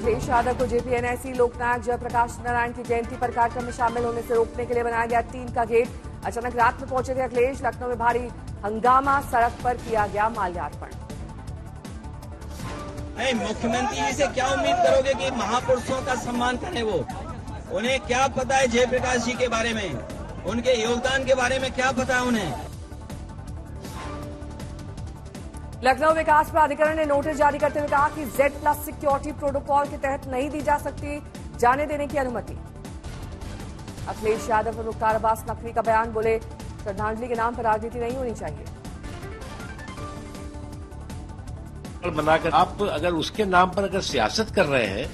अखिलेश यादव को जेपीएनआईसी लोकनायक जयप्रकाश नारायण की जयंती पर कार्यक्रम में शामिल होने से रोकने के लिए बनाया गया टीम का गेट। अचानक रात में पहुंचे थे अखिलेश। लखनऊ में भारी हंगामा, सड़क पर किया गया माल्यार्पण। नहीं, मुख्यमंत्री जी से क्या उम्मीद करोगे कि महापुरुषों का सम्मान करें? वो उन्हें क्या पता है जयप्रकाश जी के बारे में, उनके योगदान के बारे में क्या पता है उन्हें? लखनऊ विकास प्राधिकरण ने नोटिस जारी करते हुए कहा कि Z+ सिक्योरिटी प्रोटोकॉल के तहत नहीं दी जा सकती जाने देने की अनुमति। अखिलेश यादव और मुख्तार अब्बास नकवी का बयान, बोले श्रद्धांजलि के नाम पर राजनीति नहीं होनी चाहिए। बनाकर आप अगर उसके नाम पर अगर सियासत कर रहे हैं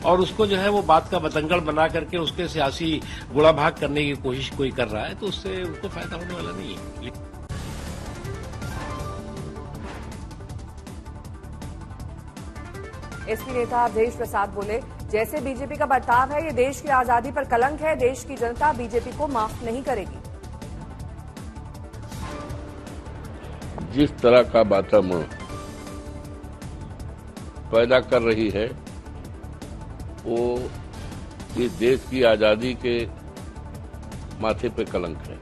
और उसको जो है वो बात का बतंगड़ बना करके उसके सियासी गुड़ा भाग करने की कोशिश कोई कर रहा है तो उससे उसको फायदा होने वाला नहीं है। एसपी नेता अवधेश प्रसाद बोले, जैसे बीजेपी का बर्ताव है ये देश की आजादी पर कलंक है। देश की जनता बीजेपी को माफ नहीं करेगी। जिस तरह का वातावरण पैदा कर रही है वो इस देश की आजादी के माथे पे कलंक है।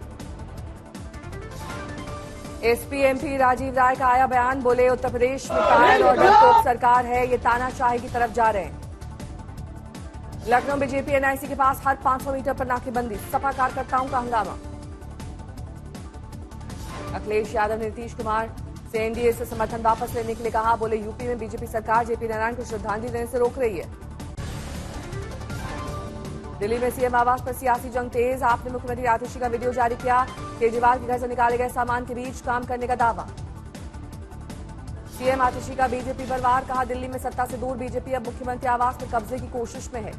एसपी एमपी राजीव राय का आया बयान, बोले उत्तर प्रदेश में कायल और डरपोक सरकार है, ये तानाशाही की तरफ जा रहे हैं। लखनऊ में जेपीएनआईसी के पास हर 500 मीटर पर नाकेबंदी, सपा कार्यकर्ताओं का हंगामा। अखिलेश यादव ने नीतीश कुमार से एनडीए से समर्थन वापस लेने के लिए कहा, बोले यूपी में बीजेपी सरकार जेपी नारायण को श्रद्धांजलि देने से रोक रही है। दिल्ली में सीएम आवास पर सियासी जंग तेज, आपने मुख्यमंत्री आतिशी का वीडियो जारी किया। केजरीवाल के घर से निकाले गए सामान के बीच काम करने का दावा। सीएम आतिशी का बीजेपी पर वार, कहा दिल्ली में सत्ता से दूर बीजेपी अब मुख्यमंत्री आवास में कब्जे की कोशिश में है।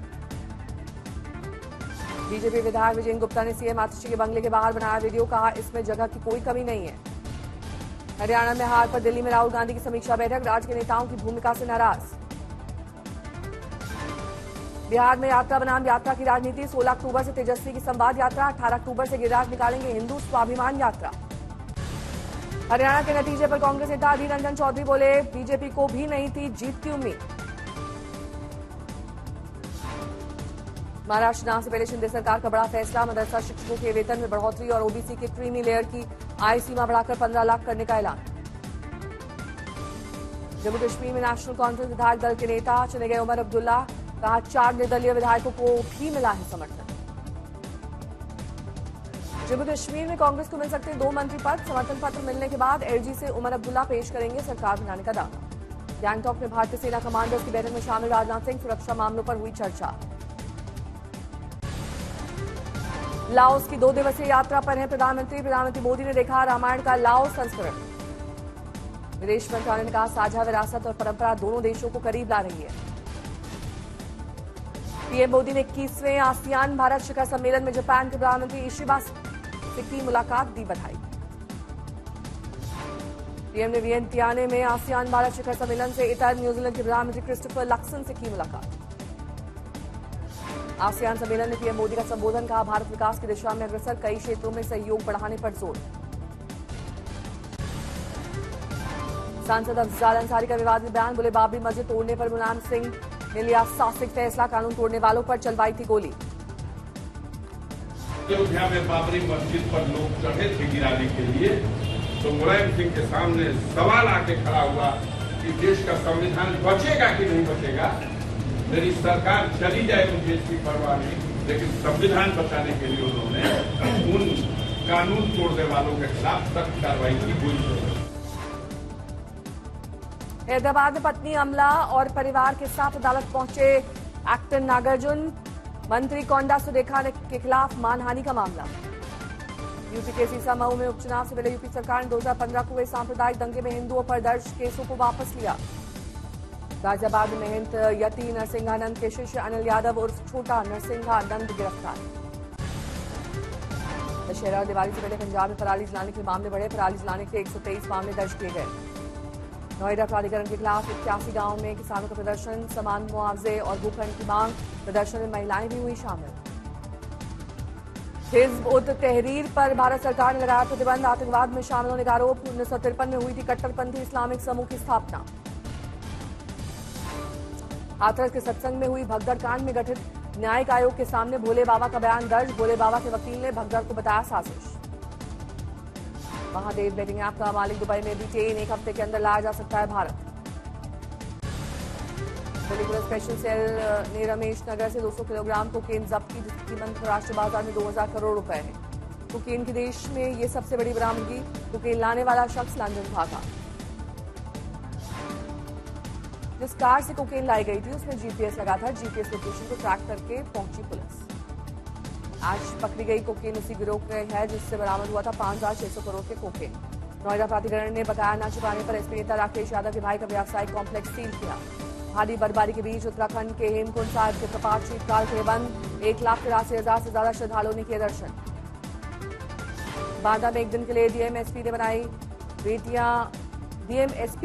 बीजेपी विधायक विजय गुप्ता ने सीएम आतिशी के बंगले के बाहर बनाया वीडियो, कहा इसमें जगह की कोई कमी नहीं है। हरियाणा में हार पर दिल्ली में राहुल गांधी की समीक्षा बैठक, राज्य के नेताओं की भूमिका से नाराज। बिहार में यात्रा बनाम यात्रा की राजनीति, 16 अक्टूबर से तेजस्वी की संवाद यात्रा, 18 अक्टूबर से गिरिराज निकालेंगे हिंदू स्वाभिमान यात्रा। हरियाणा के नतीजे पर कांग्रेस नेता अधीर रंजन चौधरी बोले, बीजेपी को भी नहीं थी जीत की उम्मीद। महाराष्ट्र चुनाव से पहले शिंदे सरकार का बड़ा फैसला, मदरसा शिक्षकों के वेतन में बढ़ोतरी और ओबीसी के क्रीमी लेयर की आय सीमा बढ़ाकर 15 लाख करने का ऐलान। जम्मू कश्मीर में नेशनल कॉन्फ्रेंस विधायक दल के नेता चुने गए उमर अब्दुल्ला, कहा 4 निर्दलीय विधायकों को भी मिला है समर्थन। जम्मू कश्मीर में कांग्रेस को मिल सकते हैं 2 मंत्री पद, समर्थन पत्र मिलने के बाद एलजी से उमर अब्दुल्ला पेश करेंगे सरकार बनाने का दावा। गैंगटॉक में भारतीय सेना कमांडर्स की बैठक में शामिल राजनाथ सिंह, सुरक्षा मामलों पर हुई चर्चा। लाओस की 2 दिवसीय यात्रा पर है प्रधानमंत्री मोदी ने देखा रामायण का लाओस संस्करण। विदेश मंत्रालय ने कहा साझा विरासत और परंपरा दोनों देशों को करीब ला रही है। पीएम मोदी ने 21वें आसियान भारत शिखर सम्मेलन में जापान के प्रधानमंत्री इशिबा से की मुलाकात, दी बधाई। पीएम ने वियंतियाने में आसियान भारत शिखर सम्मेलन से इतर न्यूजीलैंड के प्रधानमंत्री क्रिस्टोफर लक्सन से की मुलाकात। आसियान सम्मेलन में पीएम मोदी का संबोधन, कहा भारत विकास की दिशा में अग्रसर, कई क्षेत्रों में सहयोग बढ़ाने पर जोर। सांसद अफजाल अंसारी का विवादित बयान, बोले बाबरी मस्जिद तोड़ने पर मुलायम सिंह ने लिया साहसिक फैसला, कानून तोड़ने वालों पर चलवाई थी गोली। अयोध्या में बाबरी मस्जिद पर लोग चढ़े थे गिराने के लिए, तो मुलायम सिंह के सामने सवाल आके खड़ा हुआ कि देश का संविधान बचेगा कि नहीं बचेगा। मेरी सरकार चली जाए मुझे इसकी परवाह नहीं, लेकिन संविधान बचाने के लिए उन्होंने उन कानून तोड़ने वालों के खिलाफ सख्त कार्रवाई की हुई। हैदराबाद में पत्नी अमला और परिवार के साथ अदालत पहुंचे एक्टर नागार्जुन, मंत्री कोंडा सुरेखा के खिलाफ मानहानि का मामला। यूपी के सीसामऊ में उपचुनाव से पहले यूपी सरकार ने 2015 को हुए सांप्रदायिक दंगे में हिंदुओं पर दर्ज केसों को वापस लिया। गाजियाबाद में महंत यति नरसिंहानंद के शिष्य अनिल यादव उर्फ छोटा नरसिंहानंद गिरफ्तार। दशहरा और दिवाली से पहले पंजाब में पराली जलाने के मामले बढ़े, पराली जलाने के 123 मामले दर्ज किए गए। नोएडा प्राधिकरण के खिलाफ 81 गांवों में किसानों का प्रदर्शन, समान मुआवजे और भूखंड की मांग, प्रदर्शन में महिलाएं भी हुई शामिल। हिज़्ब उत तहरीर पर भारत सरकार ने लगाया प्रतिबंध, आतंकवाद में शामिल होने का आरोप। 1953 में हुई थी कट्टरपंथी इस्लामिक समूह की स्थापना। हाथरस के सत्संग में हुई भगदड़ कांड में गठित न्यायिक आयोग के सामने भोले बाबा का बयान दर्ज। भोले बाबा के वकील ने भगदड़ को बताया साजिश। महादेव बेटिंग ऐप का मालिक दुबई में डिटेन, 1 हफ्ते के अंदर लाया जा सकता है Bharat. Delhi police special cell ने रमेश नगर से 200 किलोग्राम कोकेन जब्त की, जिसकी कीमत राष्ट्रीय बाजार में 2000 करोड़ रुपए है। कोकेन की देश में ये सबसे बड़ी बरामदगी। कोकेन लाने वाला शख्स लंदन था। जिस कार से कोकेन लाई गई थी उसमें जीपीएस लगा था। जीपीएस लोकेशन को ट्रैक करके पहुंची पुलिस। आज पकड़ी गई कोकेन उसी गिरोह में है जिससे बरामद हुआ था 5600 करोड़ के कोकेन। नोएडा प्राधिकरण ने बताया, न छुपाने पर एसपी नेता राकेश यादव के भाई का व्यावसायिक कॉम्प्लेक्स सील किया। भारी बर्फबारी के बीच उत्तराखंड के हेमकुंड साहिब के कपाट शीतकाल के बंद। 1,83,000 से ज्यादा श्रद्धालुओं ने किए दर्शन। बांदा में एक दिन के लिए डीएमएसपी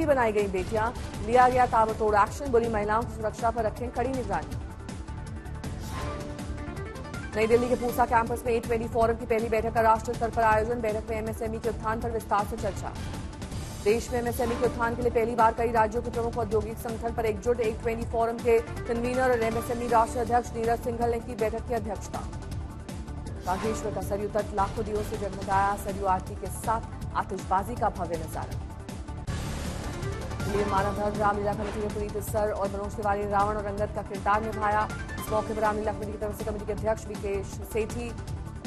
बनाई गई बेटियां। लिया गया ताबड़तोड़ एक्शन। बुरी महिलाओं की सुरक्षा पर रखें कड़ी निगरानी। नई दिल्ली के पूसा कैंपस में A20 फोरम की पहली बैठक का राष्ट्रीय स्तर पर आयोजन। बैठक में एमएसएमई के उत्थान पर विस्तार से चर्चा। देश में एमएसएमई के उत्थान के लिए पहली बार कई राज्यों के प्रमुख औद्योगिक संगठन पर एकजुट। A20 फोरम के कन्वीनर और एमएसएमई राष्ट्रीय अध्यक्ष नीरज सिंघल ने की बैठक की अध्यक्षता। बागेश्वर का सरयू तट लाखों दियों से जगमगाया। सरयू आरती के साथ आतिशबाजी का भव्य नजारा। मानव धर्म रामलीला कमेटी ने पुनीत सर और मनोज तिवारी ने रावण और रंगत का किरदार निभाया। इस मौके पर रामलीला कमेटी की तरफ से कमेटी के अध्यक्ष विकेश सेठी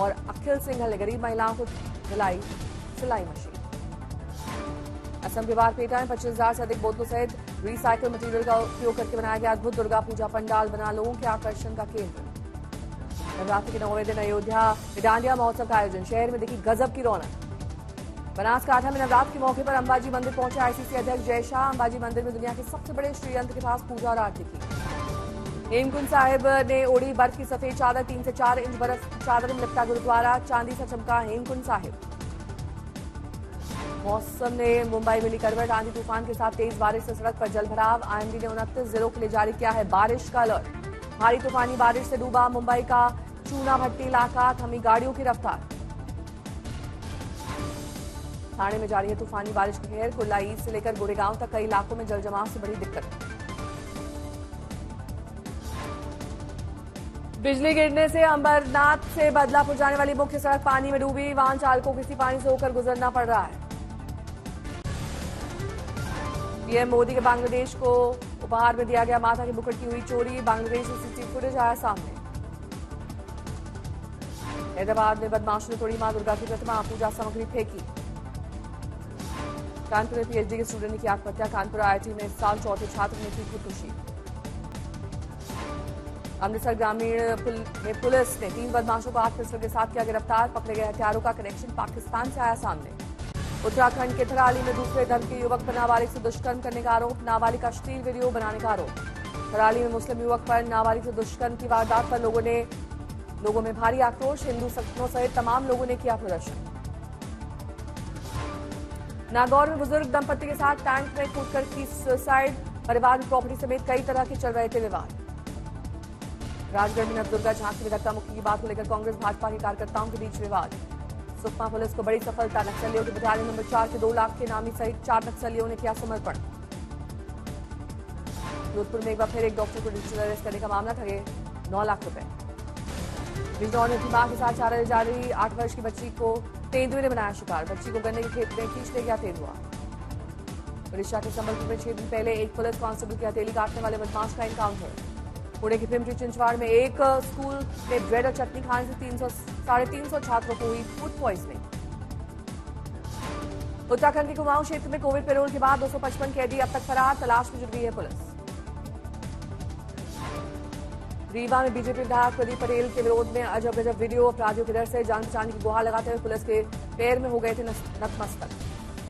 और अखिल सिंघल ने गरीब महिलाओं को दिलाई सिलाई मशीन। असम के बारपेटा में 25,000 से अधिक बोतलों सहित रिसाइकल मटेरियल का उपयोग करके बनाया गया अद्भुत दुर्गा पूजा पंडाल बना लोगों के आकर्षण का केंद्र। नवरात्रि के 9वें दिन अयोध्या में डांडिया महोत्सव का आयोजन। शहर में देखी गजब की रौनक। बनासकांठा में नवरात्र के मौके पर अंबाजी मंदिर पहुंचे आईसीसी अध्यक्ष जय शाह। अंबाजी मंदिर में दुनिया के सबसे बड़े श्रीयंत्र के पास पूजा और आरती की। हेमकुंड साहिब ने ओढ़ी बर्फ की सफेद चादर। 3 से 4 इंच बर्फ की चादर में लिपटा गुरुद्वारा। चांदी सा चमका हेमकुंड साहिब। मौसम ने मुंबई में ली करवट। आंधी तूफान के साथ तेज बारिश से सड़क पर जलभराव। आईएमडी ने 29 जिलों के लिए जारी किया है बारिश का अलर्ट। भारी तूफानी बारिश से डूबा मुंबई का चूना भट्टी इलाका। थमी गाड़ियों की रफ्तार। ठाणे में जारी है तूफानी बारिश की कहर। कुर्ला ईस्ट से लेकर गोरेगांव तक कई इलाकों में जलजमाव से बड़ी दिक्कत। बिजली गिरने से अंबरनाथ से बदलापुर जाने वाली मुख्य सड़क पानी में डूबी। वाहन चालकों को इसी पानी से होकर गुजरना पड़ रहा है। पीएम मोदी के बांग्लादेश को उपहार में दिया गया माथा की मुकुट की हुई चोरी। बांग्लादेश से सीसीटीवी फुटेज आया सामने। हैदराबाद में बदमाशों ने तोड़ी मां दुर्गा की प्रतिमा। पूजा सामग्री फेंकी। कानपुर में पीएचडी के स्टूडेंट ने की आत्महत्या। कानपुर आईआईटी में इस साल चौथे छात्र ने की खुदकुशी। अमृतसर ग्रामीण में पुलिस ने 3 बदमाशों को 8 पिस्टल के साथ किया गिरफ्तार। पकड़े गए हथियारों का कनेक्शन पाकिस्तान से आया सामने। उत्तराखंड के थराली में दूसरे धर्म के युवक पर नाबालिग से दुष्कर्म करने का आरोप। नाबालिग का अश्लील वीडियो बनाने का आरोप। थराली में मुस्लिम युवक पर नाबालिग से दुष्कर्म की वारदात पर लोगों में भारी आक्रोश। हिंदू संगठनों सहित तमाम लोगों ने किया प्रदर्शन। नागौर में बुजुर्ग दंपति के साथ टैंक में कूदकर की सुसाइड। परिवार में प्रॉपर्टी समेत कई तरह के चल रहे थे विवाद। राजगढ़ में नवदुर्गा झांकी में धक्का मुक्की की बात को लेकर कांग्रेस भाजपा के कार्यकर्ताओं के बीच विवाद। सुकमा पुलिस को बड़ी सफलता। नक्सलियों के बटालियन नंबर 4 के 2 लाख के नामी सहित 4 नक्सलियों ने किया समर्पण। जोधपुर में एक बार फिर एक डॉक्टर को डिजिटल अरेस्ट करने का मामला। ठगे 9 लाख रुपए। बिजनौर में मां के साथ चारा ले जा रही 8 वर्ष की बच्ची को तेंदुए ने बनाया शिकार। बच्ची को गन्ने के खेत में खींच ले गया तेंदुआ। ओडिशा के संबलपुर में 6 दिन पहले एक पुलिस कांस्टेबल की हथेली काटने वाले बदमाश का एनकाउंटर। पुणे के पिंपरी चिंचवाड़ में एक स्कूल में ब्रेड और चटनी खाने से 350 छात्रों को हुई फूड पॉइजनिंग। उत्तराखंड के कुमाऊं क्षेत्र में कोविड पैरोल के बाद 255 कैदी अब तक फरार। तलाश में जुट गई है पुलिस। रीवा में बीजेपी विधायक प्रदीप पटेल के विरोध में अजब गजब वीडियो। अपराधियों के डर से जान बचाने की गुहार लगाते हुए पुलिस के पैर में हो गए थे नतमस्तक।